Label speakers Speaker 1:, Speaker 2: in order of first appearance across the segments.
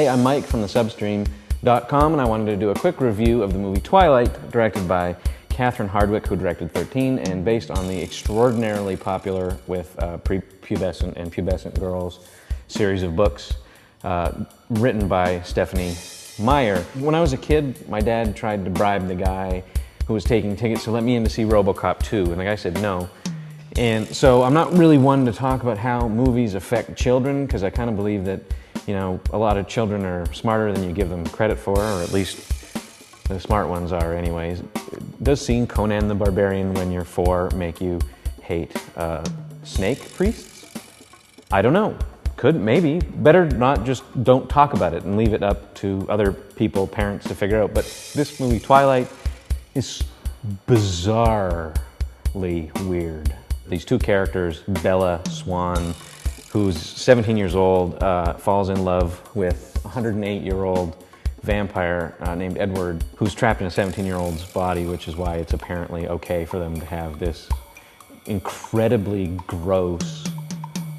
Speaker 1: Hey, I'm Mike from thesubstream.com, and I wanted to do a quick review of the movie Twilight, directed by Catherine Hardwicke, who directed 13, and based on the extraordinarily popular with prepubescent and pubescent girls series of books written by Stephanie Meyer. When I was a kid, my dad tried to bribe the guy who was taking tickets to let me in to see RoboCop 2, and the guy said no. And so I'm not really one to talk about how movies affect children, because I kind of believe that, you know, a lot of children are smarter than you give them credit for, or at least the smart ones are anyways. Does seeing Conan the Barbarian when you're 4 make you hate snake priests? I don't know. Could, maybe. Better not, just don't talk about it and leave it up to other people, parents, to figure out. But this movie, Twilight, is bizarrely weird. These two characters, Bella Swan, who's 17 years old, falls in love with a 108-year-old vampire named Edward, who's trapped in a 17-year-old's body, which is why it's apparently okay for them to have this incredibly gross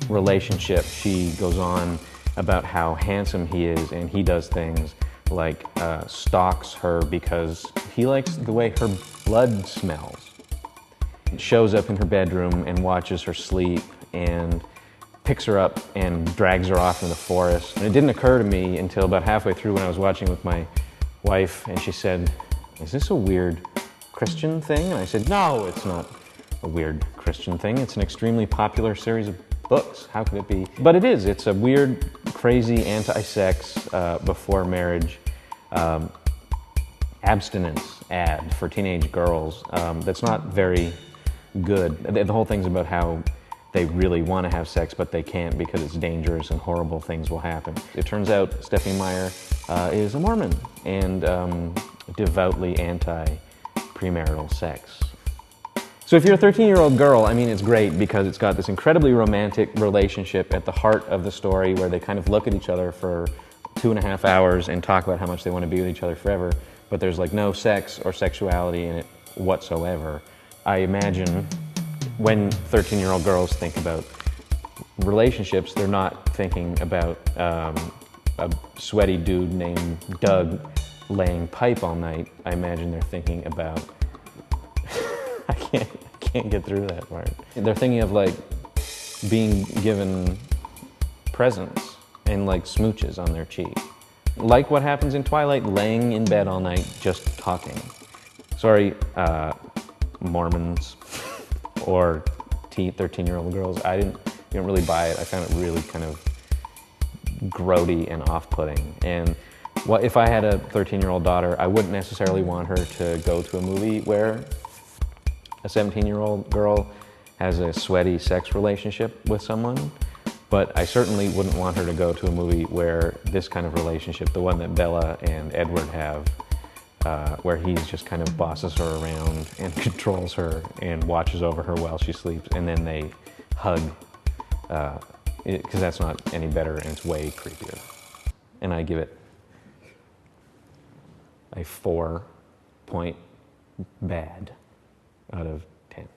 Speaker 1: relationship. She goes on about how handsome he is, and he does things like stalks her because he likes the way her blood smells. Shows up in her bedroom and watches her sleep and picks her up and drags her off in the forest. And it didn't occur to me until about halfway through when I was watching with my wife, and she said, "Is this a weird Christian thing?" And I said, "No, it's not a weird Christian thing. It's an extremely popular series of books. How could it be?" But it is. It's a weird, crazy, anti-sex, before marriage abstinence ad for teenage girls that's not very good. The whole thing's about how they really want to have sex, but they can't because it's dangerous and horrible things will happen. It turns out Stephanie Meyer is a Mormon and devoutly anti-premarital sex. So if you're a 13-year-old girl, I mean, it's great because it's got this incredibly romantic relationship at the heart of the story where they kind of look at each other for 2.5 hours and talk about how much they want to be with each other forever, but there's like no sex or sexuality in it whatsoever. I imagine when 13-year-old girls think about relationships, they're not thinking about a sweaty dude named Doug laying pipe all night. I imagine they're thinking about I can't get through that part. They're thinking of like being given presents and like smooches on their cheek. Like what happens in Twilight, laying in bed all night just talking. Sorry, Mormons or 13-year-old girls. I didn't really buy it. I found it really kind of grody and off-putting. And if I had a 13-year-old daughter, I wouldn't necessarily want her to go to a movie where a 17-year-old girl has a sweaty sex relationship with someone, but I certainly wouldn't want her to go to a movie where this kind of relationship, the one that Bella and Edward have, where he just kind of bosses her around and controls her and watches over her while she sleeps, and then they hug, because that's not any better and it's way creepier. And I give it a 4-point bad out of 10.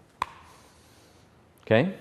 Speaker 1: Okay?